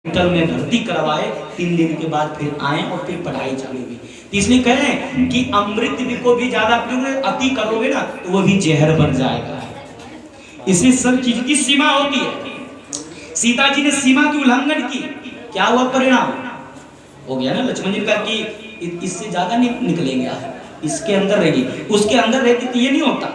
Hospital में भर्ती करवाए, 3 दिन के बाद फिर आए और फिर पढ़ाई चालू हुई। तो इसलिए कह रहे हैं कि अमृत को भी ज्यादा पियोगे, अति करोगे ना तो वो भी जहर बन जाएगा। इसलिए सब चीज की सीमा होती है। सीता जी ने सीमा की उल्लंघन की, क्या हुआ परिणाम हो गया ना लक्ष्मण जी का कि इससे ज्यादा नहीं निकलेंगे, इसके अंदर रहेगी, उसके अंदर रहती तो ये नहीं होता,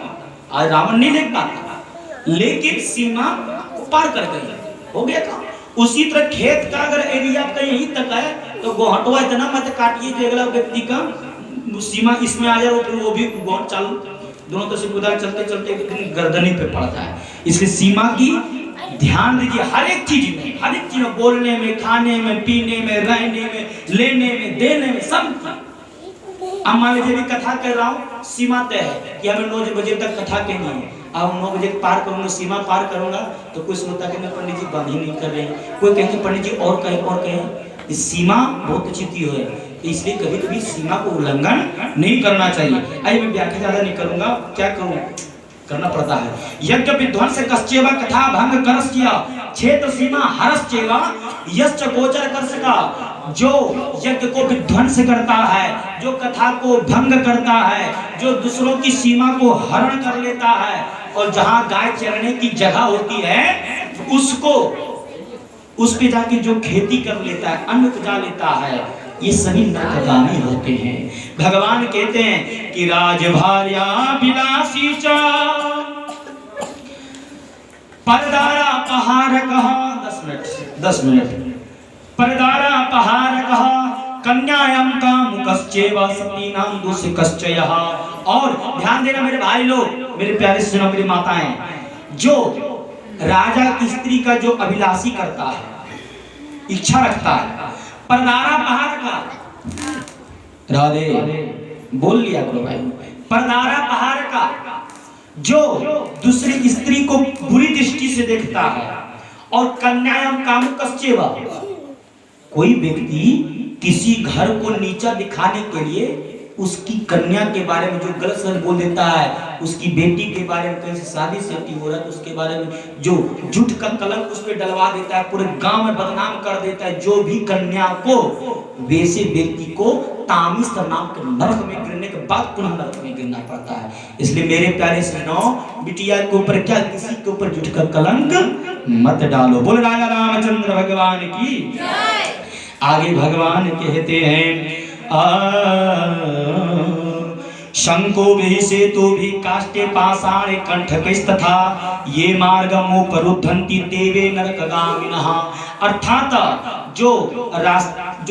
आज रावण नहीं देख पाता, लेकिन सीमा को पार कर गई, हो गया था। उसी तरह खेत का अगर एरिया का यही तक है तो गोहटवा इतना मत काटिए जो अगला व्यक्ति का सीमा इसमें आ जाए, फिर वो भी गोहट चालू, दोनों तरफ से कुदाल चलते चलते गर्दनी पे पड़ता है। इसलिए सीमा की ध्यान दीजिए, हर एक चीज में, बोलने में, खाने में, पीने में, रहने में, लेने में, देने में, सब। अब मान लीजिए भी कथा कर रहा हूँ, सीमा तय है कि हमें 9 बजे तक कथा कहनी है, अब 9 बजे पार करूंगा, सीमा पार करूंगा तो कोई सोचता कि मैं पंडित जी बात ही नहीं कर रहे हैं, कोई कहेंगे पंडित जी और कहें। सीमा बहुत अच्छी चीज है, इसलिए कभी कभी सीमा को उल्लंघन नहीं करना चाहिए। आइए मैं व्याख्या ज्यादा नहीं करूंगा, क्या करूं, करना पड़ता है। यज्ञ विध्वंस कश्चेवा कथा भंग करस्या क्षेत्र सीमा हरस्चेवा यश्च गोचर कर सका। जो यज्ञ को विध्वंस करता है, जो कथा को भंग करता है, जो दूसरों की सीमा को हरण कर लेता है, और जहां गाय चरने की जगह होती है उसको उस पे जाके जो खेती कर लेता है, अन्न उपजा लेता है, ये सभी नरकगामी होते हैं। भगवान कहते हैं कि राजभार्या विलासी च परदारा पहाड़ कहा, 10 मिनट परदारा पहाड़ कहा कन्यायाम का मुकश्चेवा सतीनाम दुष्कश्चयः। और ध्यान देना मेरे भाई लोग, मेरे प्यारे सुनो, मेरी माताएं, जो राजा की स्त्री का जो अभिलाषी करता है, इच्छा रखता है, परदारा पहाड़ का, राधे बोल लिया करो भाई, परदारा पहाड़ का, जो दूसरी स्त्री को बुरी दृष्टि से देखता है, और कन्यायाम कामुकश्चेवा, कोई व्यक्ति किसी घर को नीचा दिखाने के लिए उसकी कन्या के बारे में जो गलत सच बोल देता है, उसकी बेटी के बारे में कहीं से शादी सेटी हो रहा है तो उसके बारे में जो झूठ का कलंक उस पर डलवा देता है, पूरे गांव में बदनाम कर देता है, जो भी कन्या को, वैसे व्यक्ति को तामिस नाम के नरक में गिरने के बाद पुनः नरक में गिरना पड़ता है। इसलिए मेरे प्यारे सुनो, बिटिया के ऊपर क्या, किसी के ऊपर झूठ का कलंक मत डालो। बोल राजा रामचंद्र भगवान की। आगे भगवान कहते हैं शंको भी सेतु भी काष्टे पाषाणे कंठकस्तथा ये मार्गमुपरुद्धन्ति देवे नरकगामिनः। अर्थात जो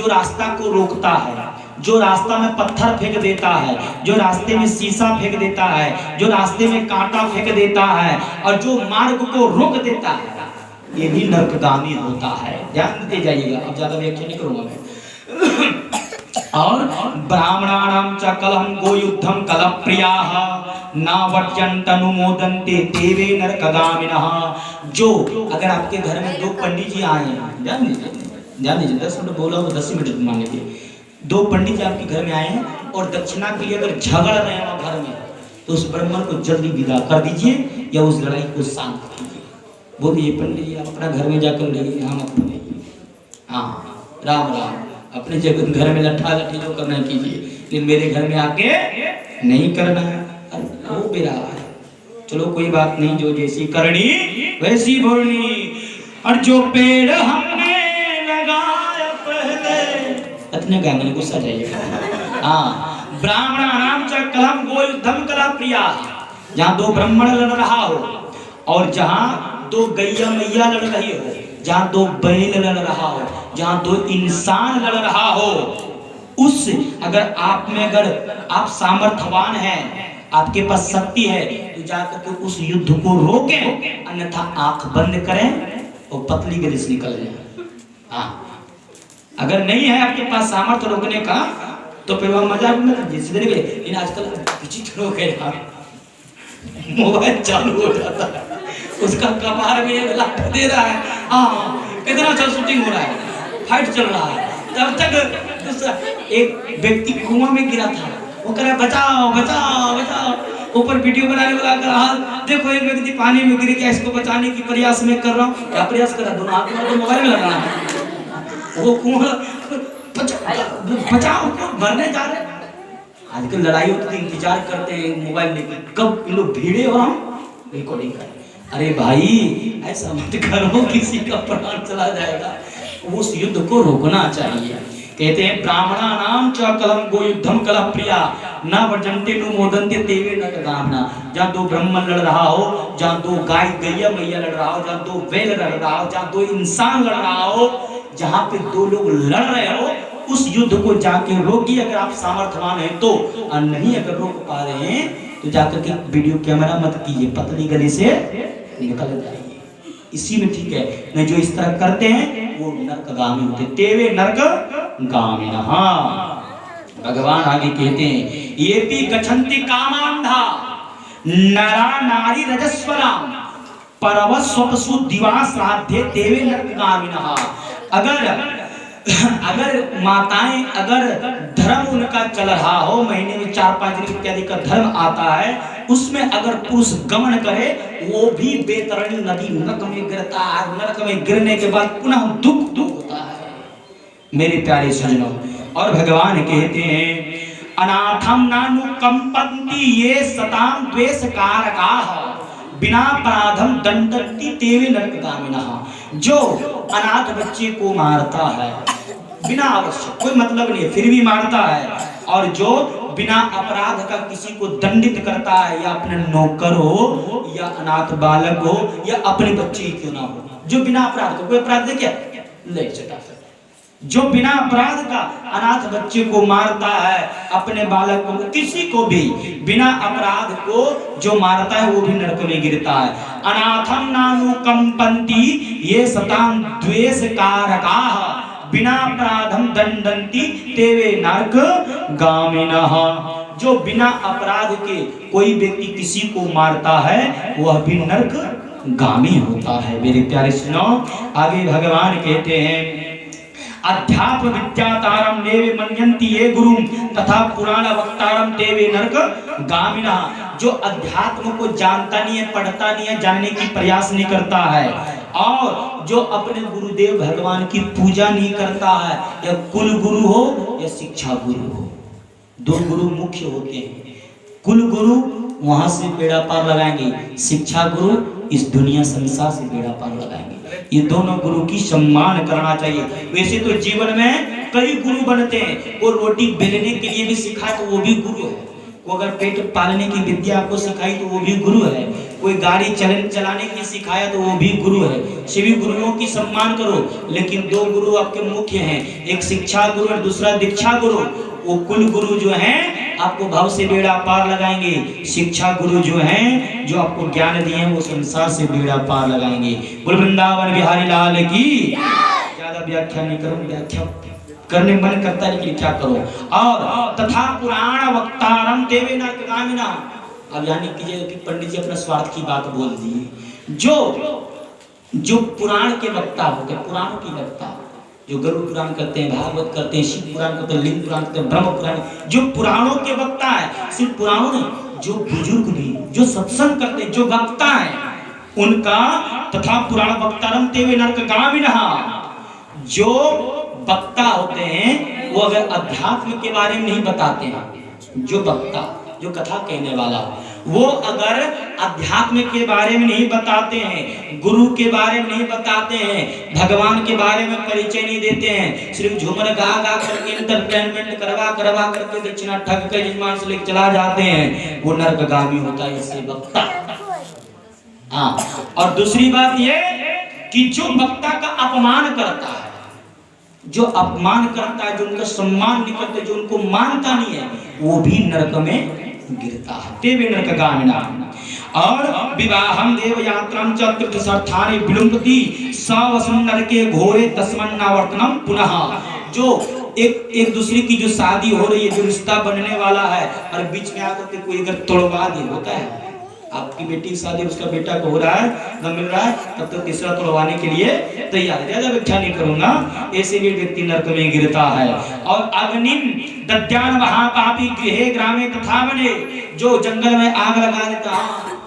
रास्ता को रोकता है, जो रास्ता में पत्थर फेंक देता है, जो रास्ते में शीशा फेंक देता है, जो रास्ते में कांटा फेंक देता है, और जो मार्ग को रोक देता है, ये भी नरकगामी होता है। ध्यान देते जाइएगा, अब ज्यादा व्याख्या नहीं करूंगा मैं। और ब्राह्मणानां च कलहं गोयुद्धं कलप्रियाः नावट्यन्तनुमोदन्ते देवे नरकगामिनः। जो अगर आपके घर में 2 पंडित जी आए हैं, ध्यान दीजिए 10 मिनट बोला हो 10 मिनट मान लीजिए, 2 पंडित जी आपके घर में आए हैं और दक्षिणा के लिए अगर झगड़ रहे हैं घर में, तो उस ब्राह्मण को जल्दी विदा कर दीजिए या उस लड़ाई को शांत कीजिए। बोलिए पंडित जी आप अपना घर में जाकर रहिए, हम अपने, हाँ राम राम, अपने जगह घर में लट्ठा लट्ठी जो करना कीजिए, लेकिन मेरे घर में आके नहीं करना है। वो बेरा है, चलो कोई बात नहीं, जो जैसी करनी वैसी भरनी। और जो पेड़ हमने लगाया पहले, इतने गाने में गुस्सा जाइए। हाँ, ब्राह्मणानां च कलहं गोयुद्धं कलप्रियाः, जहाँ 2 ब्राह्मण लड़ रहा हो, और जहाँ 2 गैया मैया लड़ रही हो, जहाँ 2 बैल लड़ रहा हो, जहाँ 2 इंसान लड़ रहा हो, उस अगर आप में अगर आप सामर्थ्यवान हैं, आपके पास शक्ति है, तो जाकर के उस युद्ध को रोकें, अन्यथा आंख बंद करें और पतली गली से निकल जाए। हाँ, अगर नहीं है आपके पास सामर्थ्य रोकने का, तो फिर वह मजाक में जिस दिन लेकिन आजकल विचित्र हो गया, मोबाइल चालू हो जाता है, उसका कपार में 1 लाख दे रहा है, हाँ कितना अच्छा शूटिंग हो रहा है, फाइट चल रहा है, तब तक एक व्यक्ति कुआं में गिरा था, वो कह रहा बचाओ बचाओ बचाओ, ऊपर वीडियो बनाने वाला कर रहा, देखो एक व्यक्ति पानी में गिर गया, इसको बचाने की प्रयास में कर रहा हूँ। क्या प्रयास कर रहा, दोनों हाथ में तो मोबाइल में लगा है, वो कुआं बचाओ, मरने जा रहे। आजकल लड़ाई होती है, इंतजार करते हैं मोबाइल लेके, कब इन लोग भीड़े हो हम रिकॉर्डिंग करें। अरे भाई ऐसा मत करो, किसी का प्राण चला जाएगा। उस युद्ध को रोकना चाहिए। कहते हैं ब्राह्मणा नाम च कलम गो युद्धम कला प्रिया न वर्जन्ते नु मोदन्ते तेवे न कामना। जहाँ दो ब्राह्मण लड़ रहा हो, जहाँ दो गाय गैया मैया लड़ रहा हो, जहाँ दो बैल लड़ रहा हो, जहाँ दो इंसान लड़ रहा हो, जहाँ पे दो लोग लड़ रहे हो, उस युद्ध को जाके रोकिए अगर आप सामर्थ्यवान हैं तो। और नहीं अगर रोक पा रहे हैं तो जाकर के वीडियो कैमरा मत कीजिए, पतली गली से निकल जाइए। इसी में ठीक है न, जो इस तरह करते हैं वो नरकगामी होते, तेवे नरकगामिनः। भगवान आगे कहते हैं ये भी गच्छन्ति कामांधा नरा नारी रजस्वलाम परवस्वपसु दिवा श्राद्धे तेवे नरकगामिनः। अगर माताएं, अगर धर्म उनका चल रहा हो, महीने में 4-5 दिन इत्यादि का धर्म आता है, उसमें अगर पुरुष गमन करे वो भी बेतरणी नदी नरक में गिरता है। नरक में गिरने के बाद पुनः दुख होता है मेरे प्यारे सज्जनों। और भगवान कहते हैं अनाथम नानु कंपन्ति ये सताम द्वेष कारकाः बिना अपराधम दंडन्ति तेवे नरकगामिनः। जो अनाथ बच्चे को मारता है बिना आवश्यक, कोई मतलब नहीं है, फिर भी मारता है, और जो बिना अपराध का किसी को दंडित करता है, या अपने नौकर हो या अनाथ बालक हो या अपने बच्चे ही क्यों ना हो, जो बिना अपराध का, कोई अपराध नहीं क्या ले चटा, जो बिना अपराध का अनाथ बच्चे को मारता है, अपने बालक को, किसी को भी बिना अपराध को जो मारता है वो भी नरक में गिरता है। अनाथम नानु कंपन्ति ये सताम द्वेष कारकाः बिना अपराधम दंडन्ति तेवे नरकगामिनः। जो बिना अपराध के कोई व्यक्ति किसी को मारता है वह भी नरकगामी होता है। मेरे प्यारे सुनो, आगे भगवान कहते हैं अध्यात्म विद्यातारम नेवे मन्यन्ति ये गुरुम तथा पुराण वक्तारम तेवे नरकगामिनः। जो अध्यात्म को जानता नहीं है, पढ़ता नहीं है, जानने की प्रयास नहीं करता है, और जो अपने गुरुदेव भगवान की पूजा नहीं करता है, या कुल गुरु हो या शिक्षा गुरु हो, दो गुरु मुख्य होते हैं। कुल गुरु वहां से बेड़ा पार लगाएंगे, शिक्षा गुरु इस दुनिया संसार से बेड़ा पार लगाएंगे। ये दोनों गुरु की सम्मान करना चाहिए। वैसे तो जीवन में कई गुरु बनते हैं, वो रोटी बेलने के लिए भी सिखाए तो वो भी गुरु है, वो अगर पेट पालने की विद्या आपको सिखाई तो वो भी गुरु है, कोई गाड़ी चलाने की सिखाया तो वो भी गुरु है। सभी गुरुओं की सम्मान करो, लेकिन दो गुरु आपके मुख्य हैं, एक शिक्षा गुरु और दूसरा दीक्षा गुरु। वो कुल गुरु जो हैं आपको भाव से बेड़ा पार लगाएंगे, शिक्षा गुरु जो हैं जो आपको ज्ञान दिए हैं वो संसार से बेड़ा पार लगाएंगे। बोल वृंदावन बिहारी लाल की। ज्यादा व्याख्या नहीं करूं, व्याख्या करने मन करता है लेकिन क्या करो। और तथा पुराण वक्तारम देवे नरकगामिनः। अब यानी कीजिएगा कि पंडित जी अपना स्वार्थ की बात बोल दिए। जो पुराण के वक्ता होते, पुराण की वक्ता, जो गरुड़ पुराण करते हैं, भागवत करते हैं, शिव पुराण करते हैं, लिंग पुराण करते हैं, ब्रह्म पुराण, जो पुराणों के वक्ता है, सिर्फ पुराणों नहीं, जो बुजुर्ग भी जो सत्संग करते हैं, जो वक्ता है उनका तथा पुराण वक्तारम तेवे नरकगामिनः। जो वक्ता होते हैं वो अगर अध्यात्म के बारे में नहीं बताते हैं, जो वक्ता जो कथा कहने वाला वो अगर अध्यात्म के बारे में नहीं बताते हैं, गुरु के बारे में नहीं बताते हैं, भगवान के बारे में परिचय नहीं देते हैं, सिर्फ झूमर गा करके एंटरटेनमेंट करवा करके दक्षिणा ठग कर यजमान से लेकर चला जाते हैं, वो नरकगामी होता है इससे वक्ता। हाँ, और दूसरी बात ये कि जो वक्ता का अपमान करता है, जो अपमान करता है, जो उनका सम्मान नहीं करते, जो उनको मानता नहीं है, वो भी नरक में गिरता है। तेवे नरकगामिनः। और विवाहम देव यात्राम च तीर्थस्थाने विलुम्पति सवसं नरके घोरे तस्मन्नावर्तनम पुनः। जो एक दूसरे की जो शादी हो रही है, जो रिश्ता बनने वाला है, और बीच में आकर के कोई अगर तोड़वा दे, होता है आपकी बेटी की शादी उसका बेटा को हो रहा है, न मिल रहा है, तब तो तीसरा तोड़वाने के लिए तैयार है। ज्यादा व्याख्या नहीं करूंगा, ऐसे भी व्यक्ति नरक में गिरता है। और अग्निम दद्यान महापापी गृहे ग्रामे तथा वने। जो जंगल में आग लगा देता,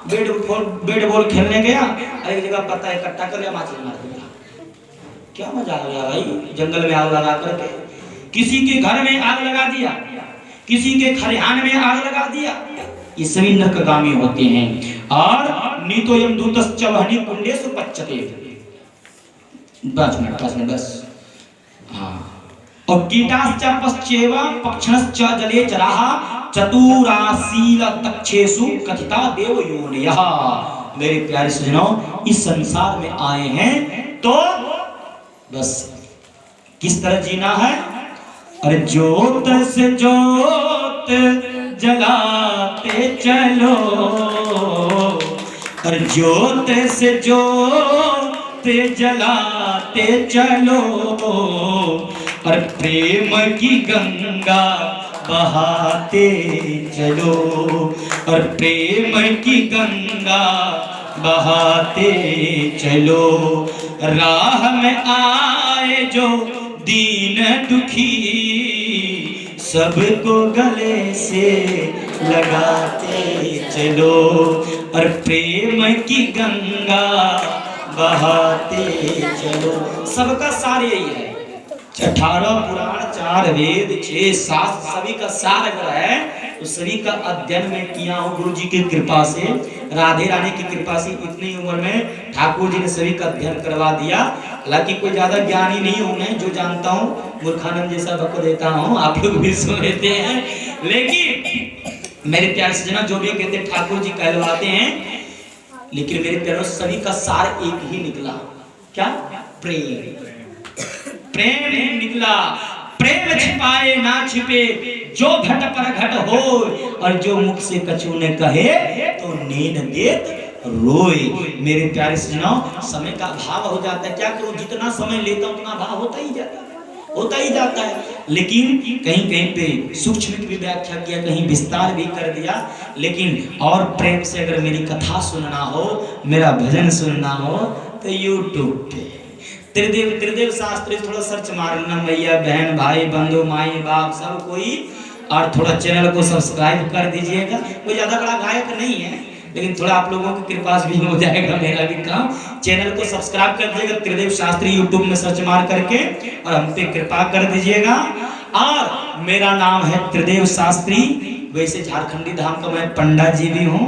बैट बॉल खेलने गया, एक जगह पता है इकट्ठा कर लिया, मछली मार दिया, क्या मजा आ गया भाई, जंगल में आग लगा करके, किसी के घर में आग लगा दिया, किसी के खलिहान में आग लगा दिया, ये सभी नरकगामी होते हैं। और नीतो यम दूतश्च वह्नि कुंडेषु पच्यते। 5 मिनट बस। हाँ, और कीटाश्च पश्चेव पक्षणश्च जले चराः चतुराशील तक्षेषु कथिता देव योनयः। मेरे प्यारे सज्जनों, इस संसार में आए हैं तो बस किस तरह जीना है? अरे ज्योत से ज्योत जलाते चलो, अरे ज्योत से ज्योत जलाते चलो, और प्रेम की गंगा बहाते चलो, और प्रेम की गंगा बहाते चलो। राह में आए जो दीन दुखी, सबको गले से लगाते चलो, और प्रेम की गंगा बहाते चलो। सबका सार यही है। 18 पुराण, 4 वेद, 6 शास्त्र, सभी का सार अगर है तो सभी का अध्ययन में किया हूँ गुरु जी की कृपा से, राधे रानी की कृपा से। इतनी उम्र में ठाकुर जी ने सभी का अध्ययन करवा दिया। हालांकि कोई ज्यादा ज्ञानी नहीं हूँ मैं, जो जानता हूँ मूर्खानंद जैसा बको देता हूँ, आप लोग भी सुन लेते हैं। लेकिन मेरे प्यारे सज्जनों, जो भी कहते ठाकुर जी कहलवाते हैं, लेकिन मेरे प्यारों सभी का सार एक ही निकला। क्या? प्रेम। प्रेम निकला। प्रेम छिपाए ना छिपे, जो घट पर घट हो, और जो मुख से कछु ने कहे तो नैन देत रोए। मेरे प्यारे सज्जनों, समय का अभाव हो जाता है, क्या करूं, जितना समय लेता हूं उतना अभाव होता ही जाता है। लेकिन कहीं कहीं पे सूक्ष्म की भी व्याख्या किया, कहीं विस्तार भी कर दिया। लेकिन और प्रेम से अगर मेरी कथा सुनना हो, मेरा भजन सुनना हो, तो यूट्यूब पे त्रिदेव शास्त्री थोड़ा सर्च मार लेना, भैया बहन भाई बंधु माई बाप सब कोई, और थोड़ा चैनल को सब्सक्राइब कर दीजिएगा। कोई ज्यादा बड़ा गायक नहीं है, लेकिन थोड़ा आप लोगों की कृपा से भी हो जाएगा मेरा भी काम। चैनल को सब्सक्राइब कर दीजिएगा, त्रिदेव शास्त्री यूट्यूब में सर्च मार करके, और हम पे कृपा कर दीजिएगा। और मेरा नाम है त्रिदेव शास्त्री। वैसे झारखंडी धाम का मैं पंडा जी भी हूँ,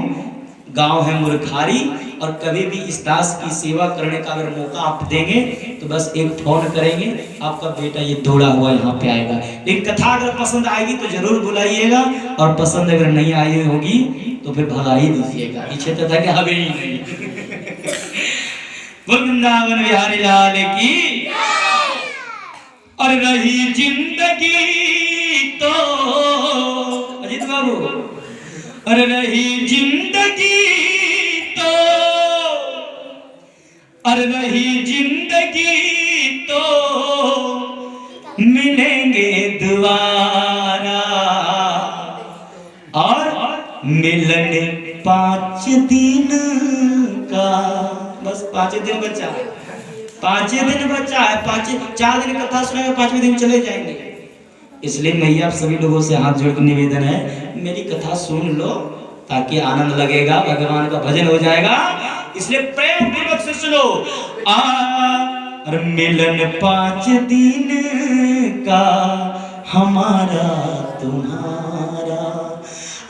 गांव है मुरखारी। और कभी भी इस दास की सेवा करने का अगर मौका आप देंगे तो बस एक फोन करेंगे, आपका बेटा ये दौड़ा हुआ यहाँ पे आएगा। लेकिन कथा अगर पसंद आएगी तो जरूर बुलाइएगा, और पसंद अगर नहीं आई होगी तो फिर भगा ही दीजिएगा। पीछे तो था कि हवे ही नहीं। वृंदावन बिहारी लाल की। और रही जिंदगी तो अजीत बाबू, और रही जिंदगी तो, और रही जिंदगी तो मिलेंगे दोबारा। और मिलन 5 दिन का, बस 5 दिन बचा है, 5 दिन बचा है। 4 दिन कथा सुनेंगे, 5वें दिन चले जाएंगे। इसलिए मैं आप सभी लोगों से हाथ जोड़ कर निवेदन है, मेरी कथा सुन लो ताकि आनंद लगेगा, भगवान का भजन हो जाएगा। इसलिए प्रेम पूर्वक से सुनो। और मिलन 5 दिन का हमारा तुम्हारा,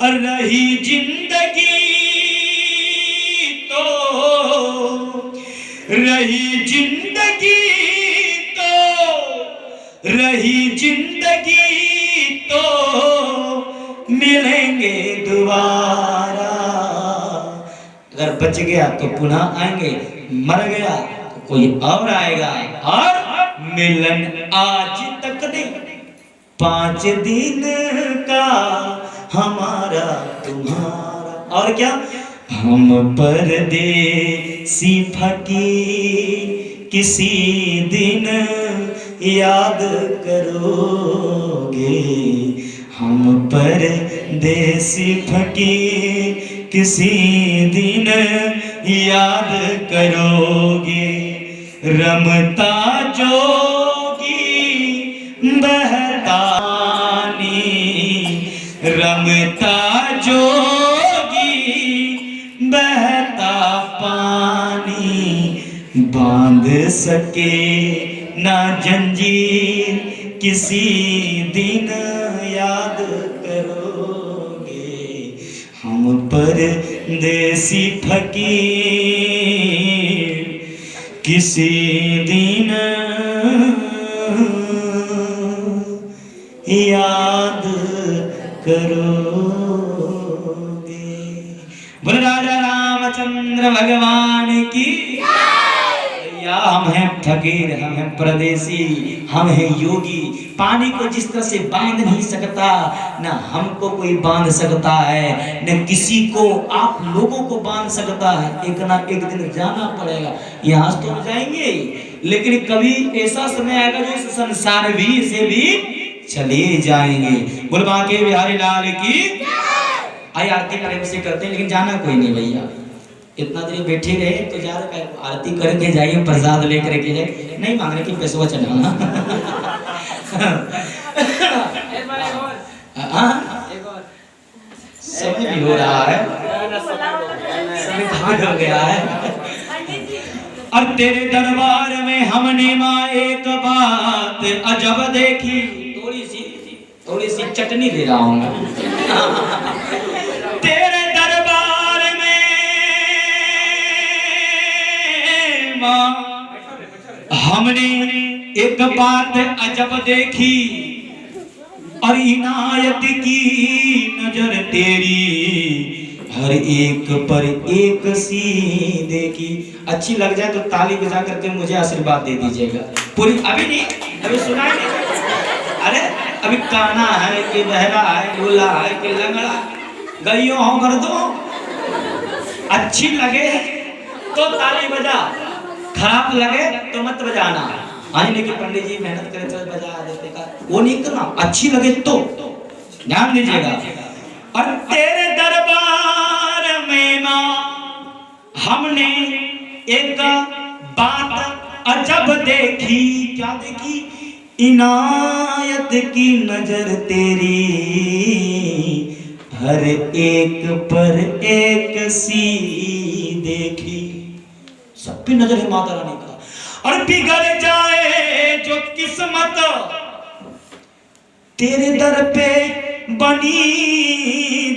और रही जिंदगी तो, रही जिंदगी तो, रही जिंदगी तो मिलेंगे दोबारा। अगर बच गया तो पुनः आएंगे, मर गया तो कोई और आएगा। और मिलन आज तक नहीं, 5 दिन का हमारा तुम्हारा। और क्या? हम परदेसी फकीर किसी दिन याद करोगे, हम परदेसी फकीर किसी दिन याद करोगे। रमता जोगी बहता पानी, रमता जोगी बहता पानी, बांध सके ना जंजीर किसी दिन याद करोगे, हम परदेसी फकीर किसी दिन याद करोगे। बोले राजा रामचंद्र भगवान की। या हम हैं फकीर, हम हैं परदेसी, हम हैं योगी। पानी को जिस तरह से बांध नहीं सकता, ना हमको कोई बांध सकता है, न किसी को आप लोगों को बांध सकता है। एक ना एक दिन जाना पड़ेगा। यहाँ से तो हम जाएंगे, लेकिन कभी ऐसा समय आएगा जो इस संसार भी से भी चले जाएंगे। बोल बांके बिहारी लाल की। आई आरती प्रेम से करते हैं, लेकिन जाना कोई नहीं भैया। इतना देर बैठे रहे तो जा आरती करके जाइए, प्रसाद लेकर के जाइए, नहीं मांग रहे कि पैसा चढ़ाना। समय भी हो रहा है, समय हो गया है। और तेरे दरबार में हमने माँ एक बात अजब देखी। थोड़ी सी चटनी दे रहा हूँ। तेरे दरबार में माँ हमने एक बात अजब देखी, और इनायत की नजर तेरी हर एक पर एक सी देखी। अच्छी लग जाए तो ताली बजा करके मुझे आशीर्वाद दे दीजिएगा। पूरी अभी नहीं, अभी सुनाई नहीं। अरे अभी काना है कि बहरा है, लूला है कि लंगड़ा, गइयों हो कर दो। अच्छी लगे तो ताली बजा, खराब लगे तो मत बजाना। आईने के पंडित जी मेहनत करे तो बजा देते का, वो नहीं करना। अच्छी लगे तो ध्यान दीजिएगा। और तेरे दरबार में माँ हमने एक बात अजब देखी। क्या देखी? इनायत की नजर तेरी हर एक पर एक सी देखी। सब पे नजर है माता रानी का। और बिगड़ जाए जो किस्मत तेरे दर पे बनी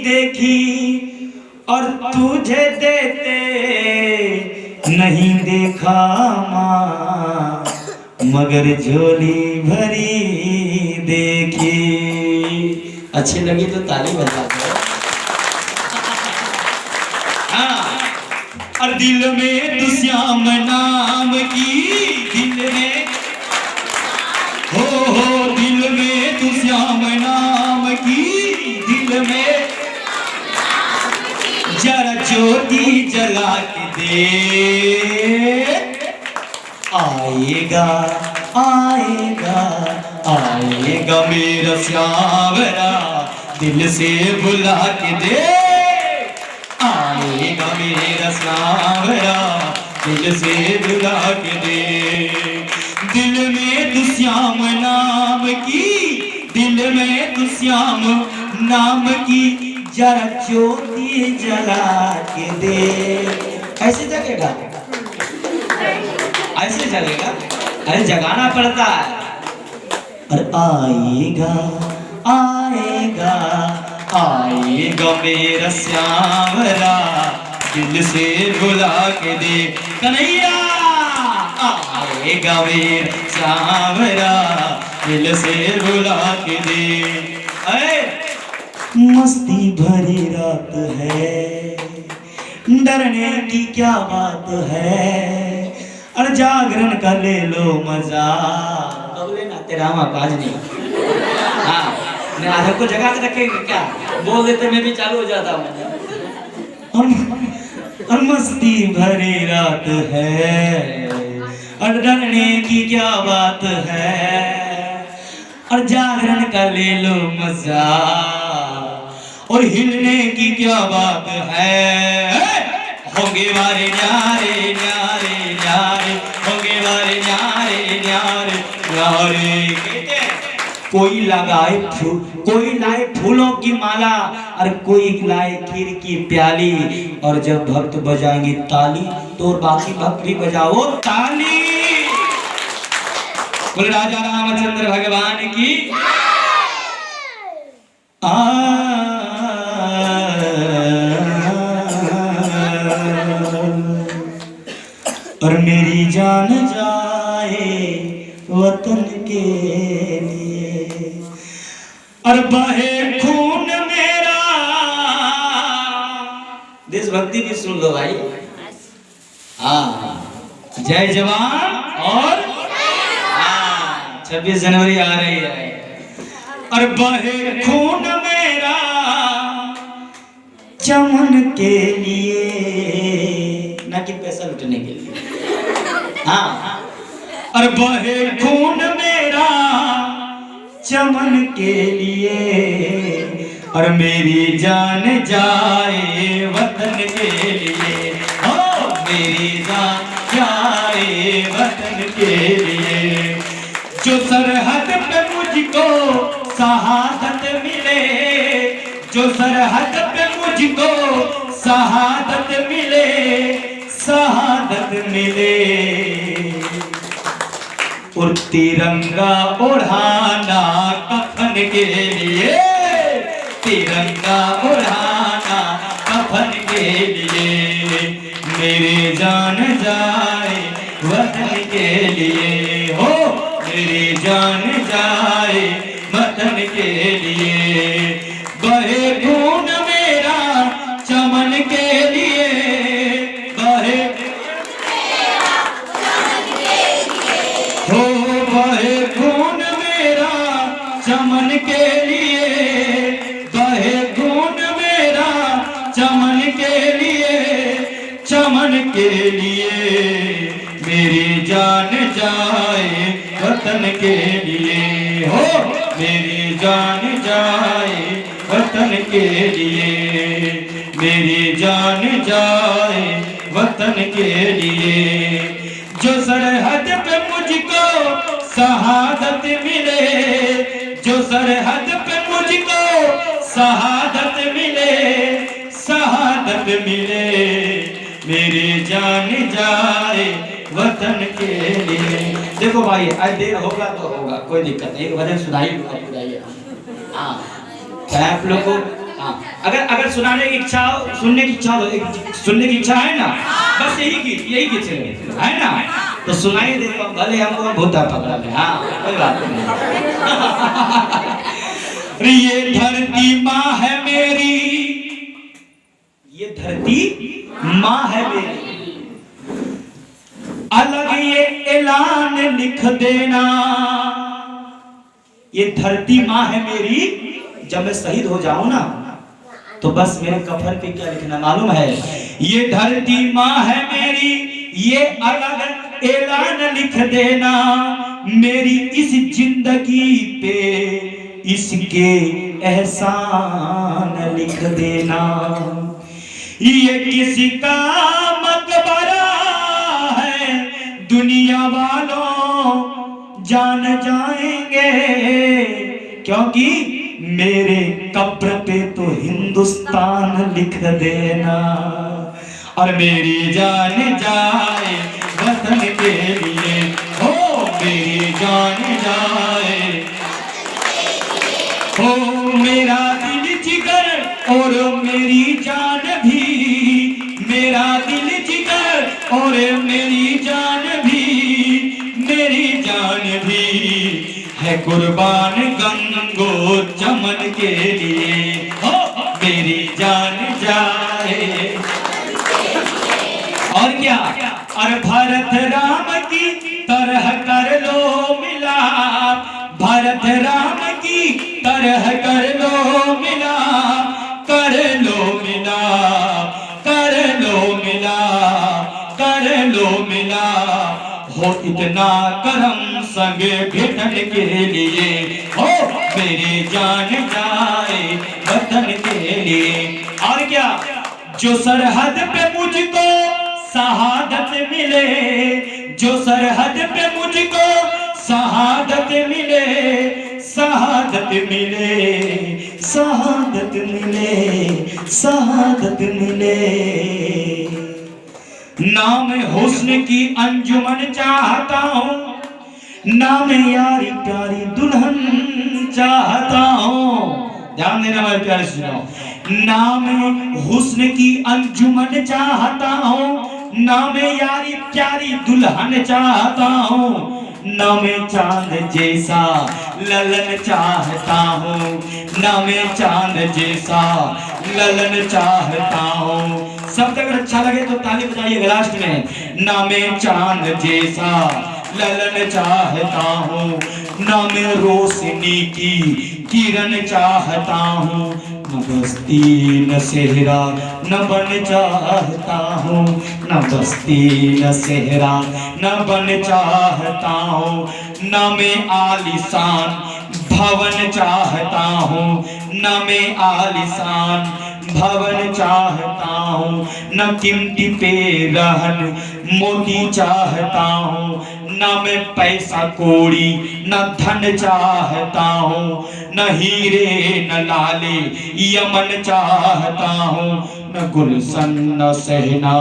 देखी, और तुझे देते नहीं देखा माँ, मगर झोली भरी देखी। अच्छी लगी तो ताली बजा दो। हाँ, और दिल में तू श्याम नाम की, दिल में हो दिल में तू श्याम नाम की, दिल में जरा ज्योति जला के दे। आएगा आएगा आएगा मेरा श्यावरा, दिल से बुला के दे। आएगा मेरा श्यावरा, दिल से बुला के दे। दिल में तू श्याम नाम की, दिल में तू श्याम नाम की, जरा ज्योति जला के दे। ऐसे जगेगा, ऐसे जलेगा, अरे जगाना पड़ता है। और आएगा आएगा आएगा मेरा श्यावरा, दिल से बुला के दे। कन्हैया आएगा मेरा श्यावरा, दिल से बुला के दे। अरे मस्ती भरी रात है, डरने की क्या बात है, और जागरण का ले लो मजा। ना तेरा आवाज नहीं। हाँ, मैं आधा को जगा के रखेंगे क्या? बोल देते मैं भी चालू हो जाता हूँ। और मस्ती भरी रात है, और डरने की क्या बात है, और जागरण का ले लो मजा, और हिलने की क्या बात है। होंगे वारे न्यारे न्यारे न्यारे, होंगे वारे न्यारे न्यारे न्यारे। कोई लगाए फूल, कोई लाए फूलों की माला, और कोई लाए खीर की प्याली, और जब भक्त बजाएंगे ताली तो बाकी भक्त भी बजाओ ताली। बोले राजा रामचंद्र भगवान की। और मेरी जान जाए वतन के लिए, और बहे खून मेरा। देशभक्ति भी सुन लो भाई। हाँ, जय जवान और 26 जनवरी आ रही है। और बहे खून मेरा चमन के लिए, ना कि पैसा लुटने के लिए। हाँ, और बहे खून मेरा चमन के लिए, और मेरी जान जाए वतन के लिए। ओ मेरी जान जाए वतन के लिए। जो सरहद पे मुझको शहादत मिले, जो सरहद पे मुझको शहादत मिले, शहादत मिले। और तिरंगा ओढ़ाना कफन के लिए, तिरंगा ओढ़ाना कफन के लिए। मेरी जान जाए वतन के लिए, हो मेरी जान जाए वतन के लिए। बहे खून मेरा चमन के लिए, बहे हो बहे खून मेरा चमन के लिए, बहे खून मेरा चमन के लिए, चमन के लिए। मेरी जान जाए वतन के लिए, हो मेरी जान जाए वतन के लिए। मेरी जान जाए वतन के लिए। जो सरहद पे मुझको शहादत मिले, जो सरहद पे मुझको शहादत मिले, शहादत मिले। मेरी जान जाए वतन के लिए। देखो भाई, आज देर होगा तो होगा, कोई दिक्कत नहीं। एक भजन सुनाइए। हाँ, आप लोग को अगर सुनाने की इच्छा हो, सुनने की इच्छा हो, सुनने की इच्छा है ना, बस यही गीत है ना, तो सुनाई दे। भले हमको भूता पकड़ा ले। हाँ, कोई बात नहीं। ये धरती माँ है मेरी, ये धरती माँ है मेरी। अलग ये ऐलान लिख देना, ये धरती माँ है मेरी। जब मैं शहीद हो जाऊं ना, तो बस मेरे कफन पे क्या लिखना मालूम है? ये धरती माँ है मेरी, ये अलग ऐलान लिख देना। मेरी इस जिंदगी पे इसके एहसान लिख देना। ये किसी का मकबरा है, दुनिया वालों जान जाएंगे, क्योंकि मेरे कब्र पे तो हिंदुस्तान लिख देना। और मेरी जान जाए वतन के लिए, हो मेरी जान जाए, हो मेरा दिल जिगर और मेरी जान भी, मेरा दिल जिगर और मेरी जान भी, मेरी जान भी है कुर्बान गंगो चमन के लिए। हो मेरी जान जाए। और क्या? और भरत राम की तरह कर लो मिला, भरत राम की तरह कर लो मिला, कर लो मिला, कर लो मिला, कर लो मिला। हो इतना करम संग भेटन के लिए, हो मेरी जान जाए वतन के लिए। और क्या? जो सरहद पे मुझको शहादत मिले, जो सरहद पे मुझको शहादत मिले, शहादत मिले, शहादत मिले, शहादत मिले। नाम हुस्न की अंजुमन चाहता हूँ, ना मैं यारी प्यारी दुल्हन चाहता हूँ, ध्यान देना मेरे प्यारे सुनो, ना मैं हुस्न की अंजुमन चाहता हूँ, ना मैं यारी प्यारी दुल्हन चाहता हूँ, ना मैं चांद जैसा ललन चाहता हूँ, ना मैं चांद जैसा ललन चाहता हूँ। सब अगर अच्छा लगे तो ताली बजाइएगा लास्ट में। ना मैं चांद जैसा ललन चाहता हूँ, ना मैं रोशनी की किरण चाहता हूँ, न बस्ती न सेहरा न बन चाहता हूँ, न बस्ती न सेहरा न बन चाहता हूँ, न मैं आलिशान भवन चाहता हूँ, न मैं आलिशान भवन चाहता हूँ, न कीमती पे रहन मोती चाहता हूँ, न मैं पैसा कौड़ी न धन चाहता हूँ, न हीरे न लाले यमन चाहता हूँ, न गुलशन न सहना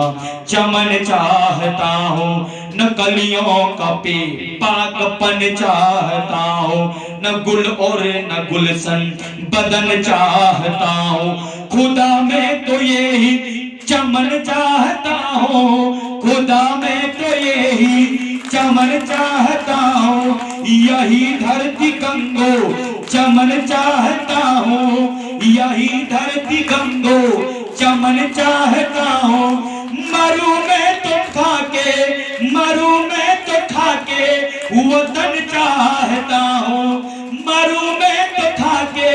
चमन चाहता हूँ, न कलियों का पे पाकपन चाहता हूँ, न गुल और न गुलशन बदन चाहता हूँ, खुदा मैं तो यही चमन चाहता हूँ, खुदा मैं तो यही चमन चाहता हूँ, यही धरती गंगो चमन चाहता हूँ, यही धरती गंगो चमन चाहता हूँ, मरू मैं तो खाके, मरू मैं तो खाके वतन चाहता हूँ, मरू मैं तो खाके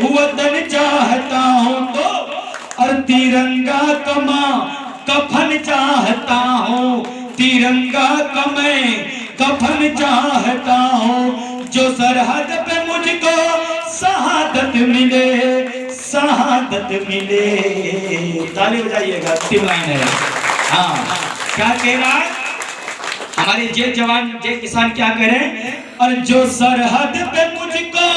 वतन चाहता हूँ, तो और तिरंगा कमा कफन चाहता हूँ, तिरंगा कमे कफन चाहता हूँ, जो सरहद पे मुझको शहादत मिले, शहादत मिले। ताली बजाइएगा, अंतिम लाइन है। हाँ, क्या कह रहा है हमारे जय जवान जय किसान, क्या कह रहे हैं, और जो सरहद पे मुझको,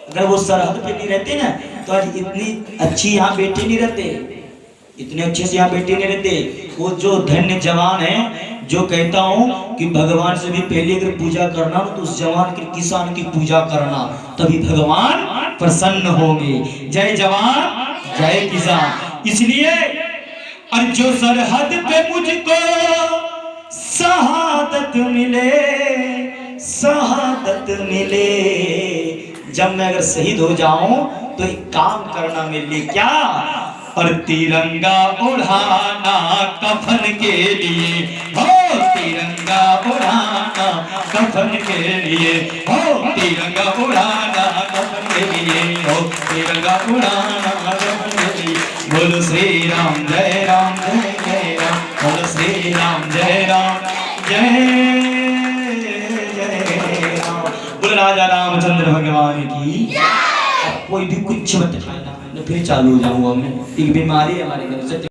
अगर वो सरहद पे नहीं रहते ना तो आज इतनी अच्छी यहाँ बेटे नहीं रहते, इतने अच्छे से यहाँ बेटे नहीं रहते। वो जो धन्य जवान है, जो कहता हूँ कि भगवान से भी पहले अगर पूजा करना तो उस जवान के किसान की पूजा करना, तभी भगवान प्रसन्न होंगे। जय जवान जय किसान। इसलिए और जो सरहद पे मुझको शहादत मिले, शहादत मिले, जब मैं अगर शहीद हो जाऊं तो एक काम करना मेरे लिए, क्या, और तिरंगा उड़ाना कफन के लिए, हो तिरंगा उड़ाना कफन के लिए, हो तिरंगा उड़ाना कफन के लिए, हो तिरंगा उड़ाना कफन के लिए। बोलो श्री राम जय राम जय जय राम, बोलो श्री राम जय राम जय जय राम। बोलो राजा रामचंद्र भगवान की। कोई भी कुछ मत खाना, फिर चालू हो जाऊंगा मैं, एक बीमारी है हमारे घर से।